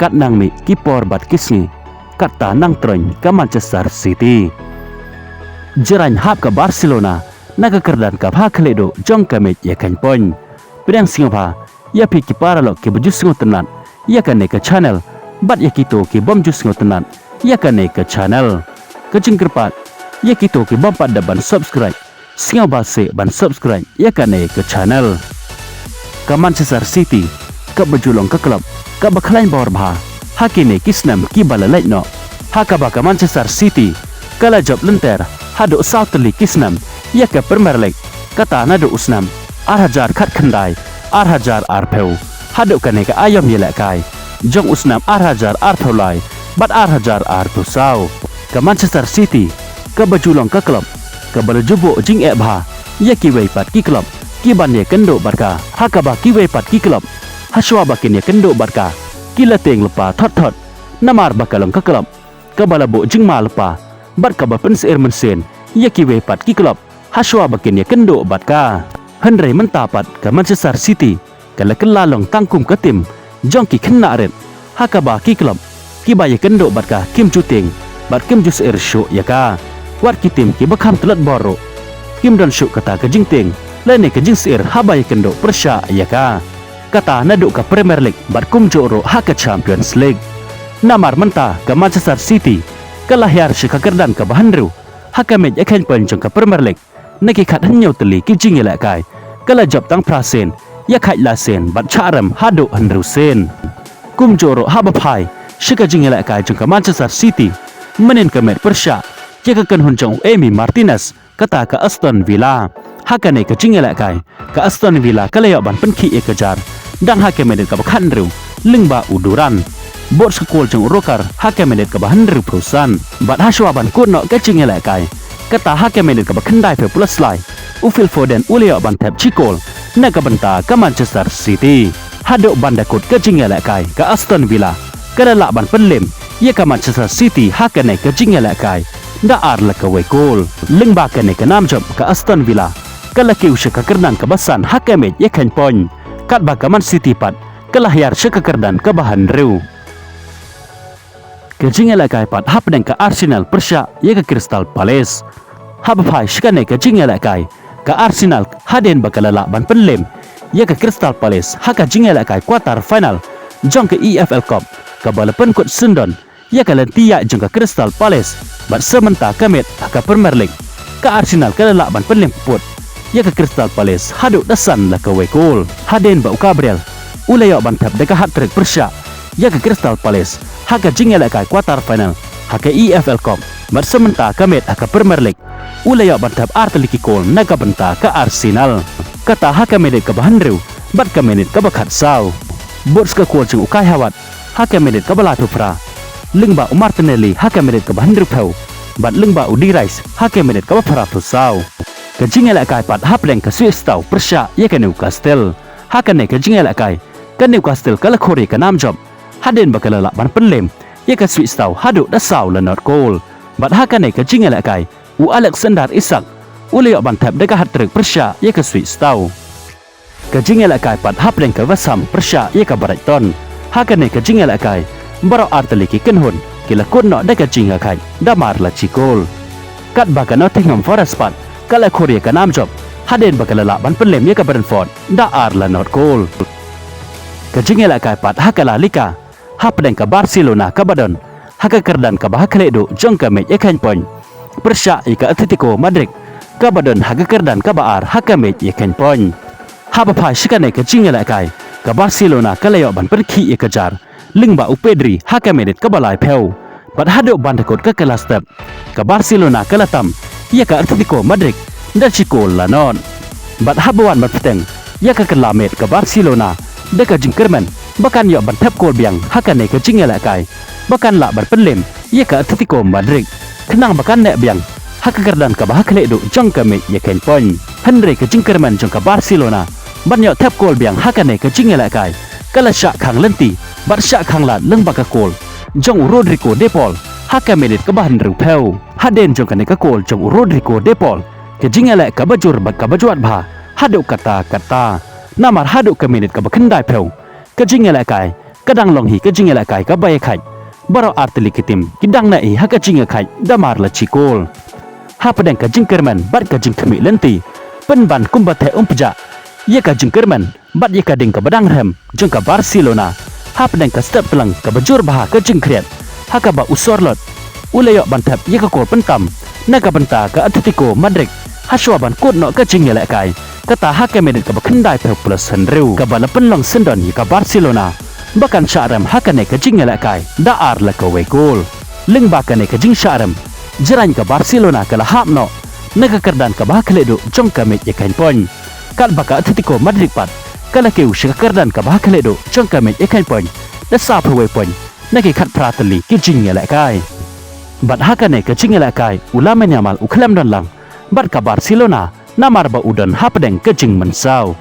kat nang mi kipor bat kisngi kata nang tron ke Manchester City. Jerany hap ke Barcelona naga kerdan ke pha khledo jong ke mech ya kan pon. Pedang singapha ya pi ki paralo ki bujus ngo tenat ya kan ke channel bat ya kito ki bom jus ngo tenat ya kan ke channel. Kejing kerpat ya kito ki bom pada ban subscribe singau base ban subscribe ya kan ke channel. Ke Manchester City ke bejulong ke klub ke baklain bawar bha hakine kisnam ki balalai no haka ba ke Manchester City kala job lenter hado South League kisnam ya ke Premier League kata nado usnam 8,000 khat khandai 8,000 arpeu hado kane ke ayam yelakai jong usnam 8,000 arpulai bat 8,000 arpeu sau ke Manchester City ke bejulong ke klub ke balajubo jing e bha ya ki wei pat ki klub ki ban ye kendo barka haka ba ki wei pat ki klub haswa ba kin ye kendo barka Kylla teng lepa thot namar bakalong ke klub ke balabo jing ma lepa bat ka ba penser mensen ya ki wei pat ki klub haswa ba kin ye kendo barka henry mentapat ke Manchester City kala kelalong tangkum ke tim jong ki Khynnah ret haka ba ki klub ki ba ye kendo barka kim juteng bat kim jus show ya ka wat ki tim ki bakham telat boro kim dan show kata ke jingteng lene ke jing sir haba ye kendo persya ya ka kata naduk ke Premier League bat kum joro haka Champions League namar menta ke Manchester City kalahyar shikakerdan ke bahanru haka mej ekhen penjong ke Premier League neki khat hanyo teli ki jing yela kai kala job tang prasen ya khat la sen bat charam hado hanru sen kum joro haba phai shika jing yela kai jong ke Manchester City menen ke met persya ya ke kan hunjong Emi Martinez kata ke Aston Villa haka ne ke jing yela kai ke Aston Villa kala yo ban penki ekejar dang hake medet ka bakhan ru lingba uduran bot skol jong rokar hake medet ka bahan ru prusan bat haswa ban kun no ka chingela kai kata hake medet ka bakhandai pe plus lai ufil foden ulio ban tap chikol na ka banta ka Manchester City hado banda kut ka chingela kai ka Aston Villa kala la ban penlem ye ka Manchester City hake ne ka chingela kai da ar la ka we gol lingba ka ne ka nam job ka Aston Villa kala kiu shaka kerdan ka basan hake met ye khan pon kat bakaman City pat kelahyar syekakerdan ke bahan riu kejingela kai pat hapdeng ke Arsenal persya ye ke Crystal Palace habapai syekane kejingela kai ke Arsenal haden bakalala ban penlem ye ke Crystal Palace haka jingela kai quarter final jong ke EFL Cup ke balapan kut Sundon ye ke lentia jong ke Crystal Palace bat sementa kemet ke Premier League ke Arsenal kelala ban penlem put ya ke Crystal Palace haduk dasan la ke wekul haden bau Gabriel ulayo bantap deka hat-trick persya ya ke Crystal Palace haka jingela kai quarter final haka EFL Cup bar sementa kamet haka Premier League ulayo bantap arteliki kol naga benta ke Arsenal kata haka medet ke bahanriu bat ke menit ke bakat sau bots ke kol jeng ukai hawat haka medet ke balatu pra lingba Martinelli haka medet ke bahanriu pau bat lingba Udirais haka medet ke bapara sau kejingela kai pat hapleng ke Swiss tau persya ye ke Newcastle haka ne kejingela kai ke Newcastle kala khori ke nam job haden bakalala ban penlem ye ke Swiss tau hadu da sau la not goal bat haka ne kejingela kai u Alexander Isak ulio ban tap deka hat-trick persya ye ke Swiss tau kejingela kai pat hapleng ke West Ham persya ye ke Brighton haka ne kejingela kai baro arteliki kenhun kila kunno deka jinga kai damar la chikol kat bakano Nottingham Forest pat kala Korea ke nam job haden bakalala ban penlem ye ke Brentford da ar la not goal kejingela kai pat haka la Liga hapdeng ke Barcelona ke Badon haka kerdan ke bahakledo jong ke mej ekhan pon persya ke Atletico Madrid ke Badon haka kerdan ke baar haka mej ekhan pon haba pai shikane kejingela kai ke Barcelona ke layo ban perki ye kejar lingba Pedri haka medet ke balai peu bat hado ban takut ke kelas step ke Barcelona ke latam ia ke Atletico Madrid dan cikol lanon bat habuan bat peteng ia ke kelamet ke Barcelona deka jingkerman bahkan ia ban tap kol biang haka ne ke jingela kai bahkan la ban penlem ia ke Atletico Madrid kenang bahkan nek biang haka kerdan ke bahakle do jong ke me ia ken pon Henry ke jingkerman jong ke Barcelona ban ia tap kol biang haka ne ke jingela kai kala Shah khang lenti bat Shah khang la leng baka kol jong Rodrigo De Paul haka medet ke bahan rupeu haden jong kane ke kol jong Rodrigo De Paul ke jingela ke bajur bat ke bajuat bha haduk kata namar haduk ke medet ke bakendai peu ke jingela kai kadang long hi ka jing la kai ka bai khai baro artili kitim kidang na i haka jing khai damar la chikol ha padang ka jing kerman bat ka jing khami lenti pen ban kumba the pjah ye ka jing kerman bat ye ka ding ka badang rem jeng ka Barcelona ha padang ka step Tlang ka bajur baha ka jing kriat ha ka ba usor lot ulayok ban thap ye ka kol pentam na ka banta ka Atletico Madrid ha shwa ban kot no ka jing la kai kata hak medit ka bakhandai pe plus henreu ka balapan long sendon ka Barcelona bakan syaram hakane ka jing la kai da ar la ka we gol ling bakane ka jing syaram jeran ka Barcelona ka la hap no naga kerdan ka bakhle do jong ka me ye kain pon kat baka Atletico Madrid pat kala ke usha kerdan ka bakhle do jong ka me ye kain pon da sa pe we pon nagi khat pratali ki jing la kai bat hakane ka jing la kai ulama nyamal uklam dan lang bat ka Barcelona namar ba udan hapdeng kejing mensau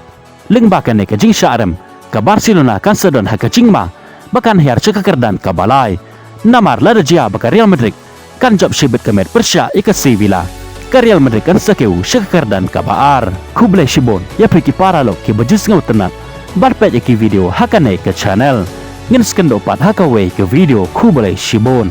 ling bakane kejing syaram ka Barcelona kan sedon ha kejing ma bakan hiar cekakerdan ka balai namar la rejia baka Real Madrid kan job shibet kemet persya ika Sevilla ka Real Madrid kan sakeu cekakerdan ka baar kuble shibon ya priki paralo ki bajus ngau tenat barpet ki video hakane ke channel ngin skendo pat hakawe ke video kuble shibon